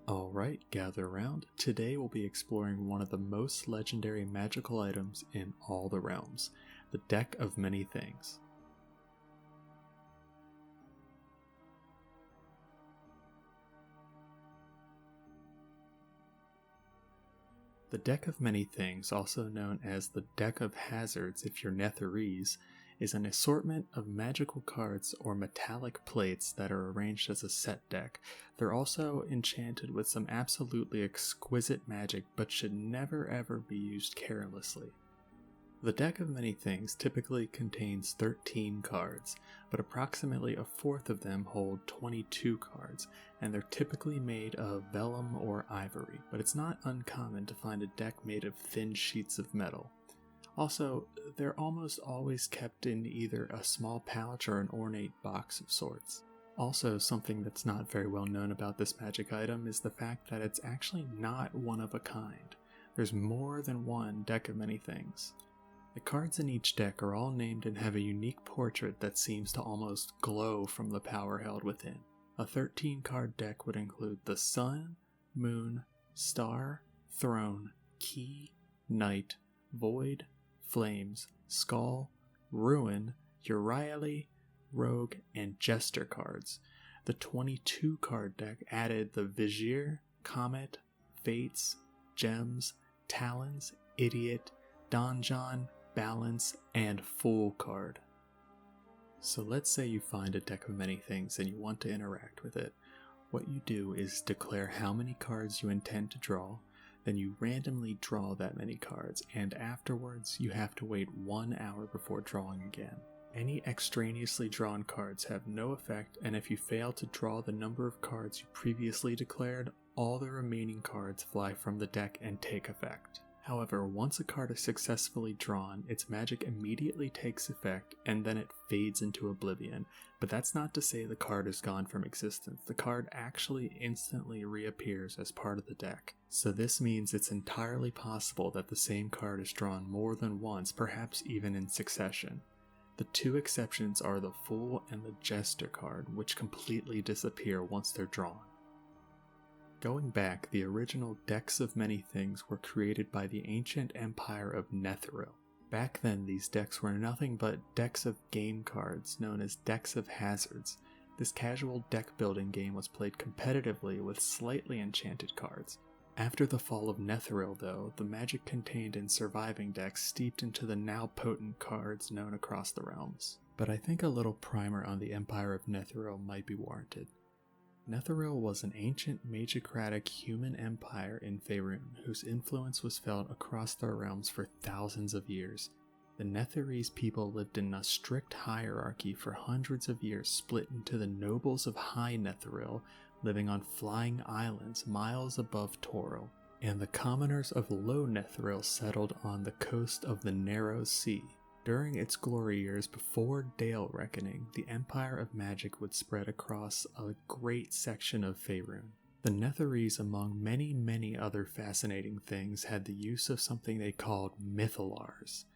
Alright, gather around. Today we'll be exploring one of the most legendary magical items in all the realms, the Deck of Many Things. The Deck of Many Things, also known as the Deck of Hazards if you're Netherese, is an assortment of magical cards or metallic plates that are arranged as a set deck. They're also enchanted with some absolutely exquisite magic but should never ever be used carelessly. The Deck of Many Things typically contains 13 cards, but approximately a fourth of them hold 22 cards, and they're typically made of vellum or ivory, but it's not uncommon to find a deck made of thin sheets of metal. Also, they're almost always kept in either a small pouch or an ornate box of sorts. Also, something that's not very well known about this magic item is the fact that it's actually not one of a kind. There's more than one Deck of Many Things. The cards in each deck are all named and have a unique portrait that seems to almost glow from the power held within. A 13-card deck would include the Sun, Moon, Star, Throne, Key, Knight, Void, Flames, Skull, Ruin, Euryale, Rogue, and Jester cards. The 22-card deck added the Vizier, Comet, Fates, Gems, Talons, Idiot, Donjon, Balance, and Fool card. So let's say you find a Deck of Many Things and you want to interact with it. What you do is declare how many cards you intend to draw, then you randomly draw that many cards, and afterwards you have to wait 1 hour before drawing again. Any extraneously drawn cards have no effect, and if you fail to draw the number of cards you previously declared, all the remaining cards fly from the deck and take effect. However, once a card is successfully drawn, its magic immediately takes effect and then it fades into oblivion, but that's not to say the card is gone from existence. The card actually instantly reappears as part of the deck. So this means it's entirely possible that the same card is drawn more than once, perhaps even in succession. The two exceptions are the Fool and the Jester card, which completely disappear once they're drawn. Going back, the original Decks of Many Things were created by the ancient empire of Netheril. Back then, these decks were nothing but decks of game cards known as Decks of Hazards. This casual deck building game was played competitively with slightly enchanted cards. After the fall of Netheril, though, the magic contained in surviving decks steeped into the now potent cards known across the realms. But I think a little primer on the Empire of Netheril might be warranted. Netheril was an ancient magicratic human empire in Faerun, whose influence was felt across their realms for thousands of years. The Netherese people lived in a strict hierarchy for hundreds of years, split into the nobles of High Netheril, living on flying islands miles above Toril, and the commoners of Low Netheril settled on the coast of the Narrow Sea. During its glory years before Dale Reckoning, the Empire of Magic would spread across a great section of Faerun. The Netherese, among many other fascinating things, had the use of something they called mythalars.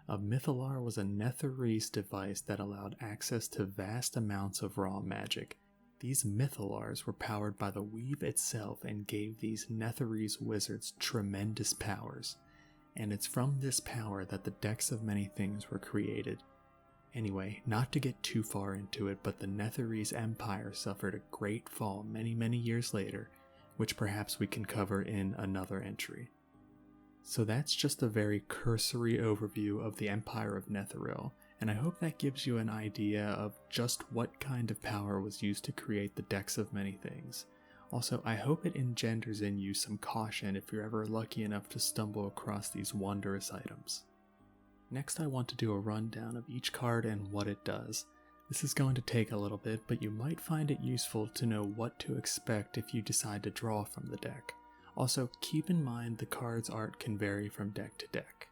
A mythalar was a Netherese device that allowed access to vast amounts of raw magic. These mythalars were powered by the weave itself and gave these Netherese wizards tremendous powers. And it's from this power that the Decks of Many Things were created. Anyway, not to get too far into it, but the Netherese Empire suffered a great fall many years later, which perhaps we can cover in another entry. So that's just a very cursory overview of the Empire of Netheril, and I hope that gives you an idea of just what kind of power was used to create the Decks of Many Things. Also, I hope it engenders in you some caution if you're ever lucky enough to stumble across these wondrous items. Next, I want to do a rundown of each card and what it does. This is going to take a little bit, but you might find it useful to know what to expect if you decide to draw from the deck. Also, keep in mind the card's art can vary from deck to deck.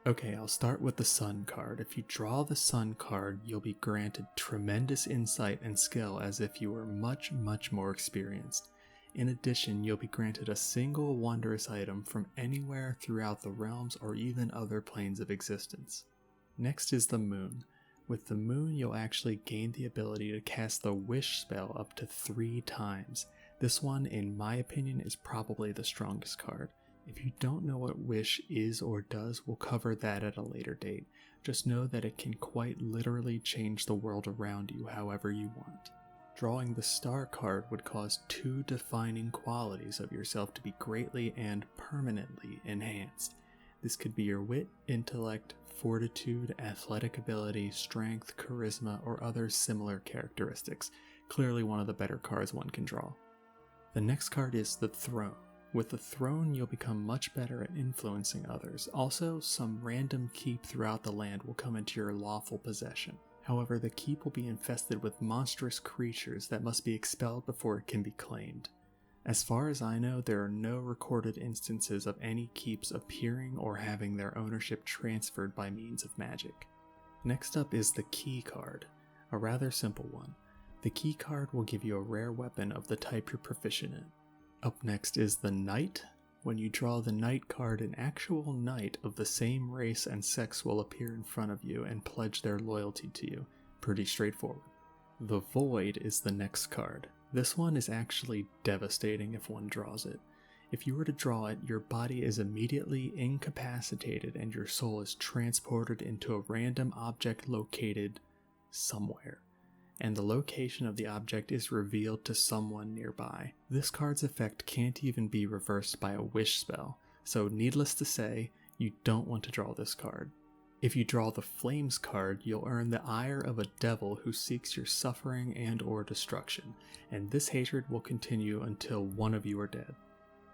Okay, I'll start with the Sun card. If you draw the Sun card, you'll be granted tremendous insight and skill as if you were much more experienced. In addition, you'll be granted a single wondrous item from anywhere throughout the realms or even other planes of existence. Next is the Moon. With the Moon, you'll actually gain the ability to cast the Wish spell up to 3 times. This one, in my opinion, is probably the strongest card. If you don't know what Wish is or does, we'll cover that at a later date. Just know that it can quite literally change the world around you however you want. Drawing the Star card would cause two defining qualities of yourself to be greatly and permanently enhanced. This could be your wit, intellect, fortitude, athletic ability, strength, charisma, or other similar characteristics. Clearly one of the better cards one can draw. The next card is the Throne. With the Throne, you'll become much better at influencing others. Also, some random keep throughout the land will come into your lawful possession. However, the keep will be infested with monstrous creatures that must be expelled before it can be claimed. As far as I know, there are no recorded instances of any keeps appearing or having their ownership transferred by means of magic. Next up is the Key card, a rather simple one. The Key card will give you a rare weapon of the type you're proficient in. Up next is the Knight. When you draw the Knight card, an actual knight of the same race and sex will appear in front of you and pledge their loyalty to you. Pretty straightforward. The Void is the next card. This one is actually devastating if one draws it. If you were to draw it, your body is immediately incapacitated and your soul is transported into a random object located somewhere, and the location of the object is revealed to someone nearby. This card's effect can't even be reversed by a wish spell, so needless to say, you don't want to draw this card. If you draw the Flames card, you'll earn the ire of a devil who seeks your suffering and or destruction, and this hatred will continue until one of you are dead.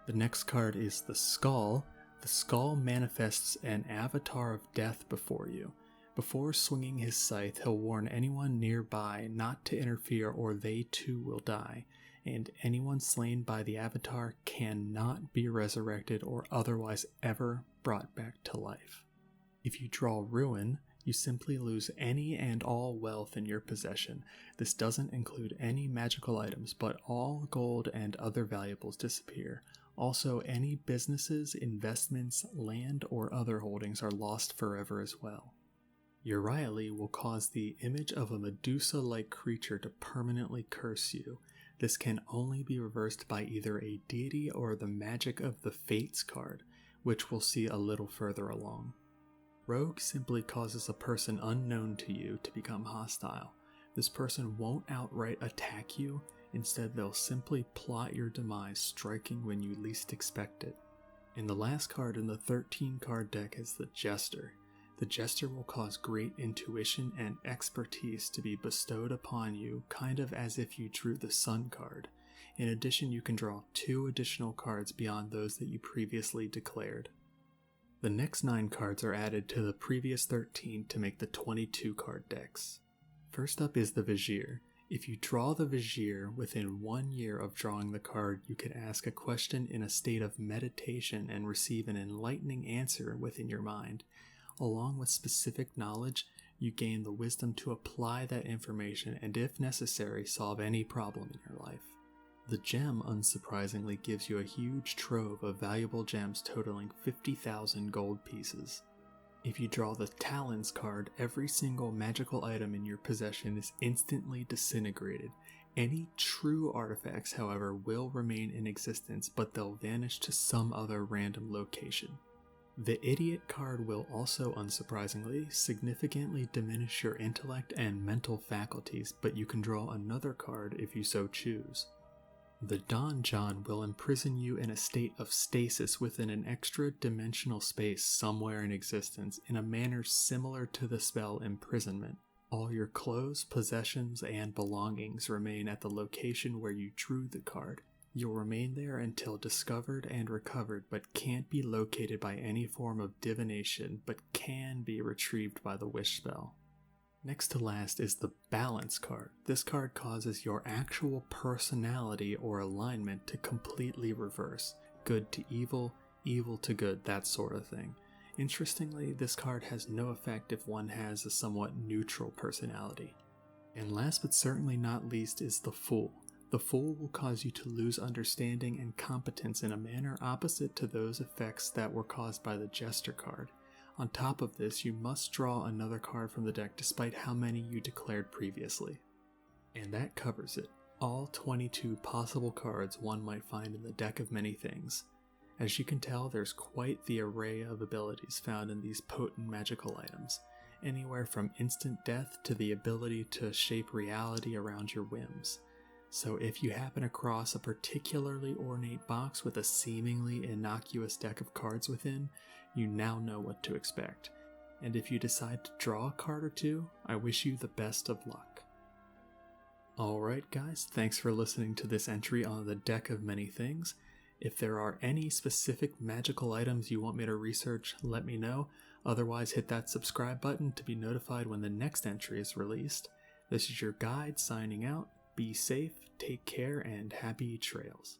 The next card is the Skull. The Skull manifests an avatar of death before you. Before swinging his scythe, he'll warn anyone nearby not to interfere or they too will die, and anyone slain by the avatar cannot be resurrected or otherwise ever brought back to life. If you draw Ruin, you simply lose any and all wealth in your possession. This doesn't include any magical items, but all gold and other valuables disappear. Also, any businesses, investments, land, or other holdings are lost forever as well. Euryale will cause the image of a Medusa-like creature to permanently curse you. This can only be reversed by either a deity or the magic of the Fates card, which we'll see a little further along. Rogue simply causes a person unknown to you to become hostile. This person won't outright attack you, instead they'll simply plot your demise, striking when you least expect it. And the last card in the 13 card deck is the Jester. The Jester will cause great intuition and expertise to be bestowed upon you, kind of as if you drew the Sun card. In addition, you can draw 2 additional cards beyond those that you previously declared. The next 9 cards are added to the previous 13 to make the 22 card decks. First up is the Vizier. If you draw the Vizier within 1 year of drawing the card, you can ask a question in a state of meditation and receive an enlightening answer within your mind. Along with specific knowledge, you gain the wisdom to apply that information and, if necessary, solve any problem in your life. The gem, unsurprisingly, gives you a huge trove of valuable gems totaling 50,000 gold pieces. If you draw the Talons card, every single magical item in your possession is instantly disintegrated. Any true artifacts, however, will remain in existence, but they'll vanish to some other random location. The Idiot card will also, unsurprisingly, significantly diminish your intellect and mental faculties, but you can draw another card if you so choose. The Donjon will imprison you in a state of stasis within an extra-dimensional space somewhere in existence in a manner similar to the spell Imprisonment. All your clothes, possessions, and belongings remain at the location where you drew the card. You'll remain there until discovered and recovered, but can't be located by any form of divination, but can be retrieved by the wish spell. Next to last is the Balance card. This card causes your actual personality or alignment to completely reverse. Good to evil, evil to good, that sort of thing. Interestingly, this card has no effect if one has a somewhat neutral personality. And last but certainly not least is the Fool. The Fool will cause you to lose understanding and competence in a manner opposite to those effects that were caused by the Jester card. On top of this, you must draw another card from the deck despite how many you declared previously. And that covers it. all 22 possible cards one might find in the deck of many things. As you can tell, there's quite the array of abilities found in these potent magical items, anywhere from instant death to the ability to shape reality around your whims. So if you happen across a particularly ornate box with a seemingly innocuous deck of cards within, you now know what to expect. And if you decide to draw a card or two, I wish you the best of luck. Alright guys, thanks for listening to this entry on the deck of many things. If there are any specific magical items you want me to research, let me know. Otherwise, hit that subscribe button to be notified when the next entry is released. This is your guide signing out. Be safe, take care, and happy trails.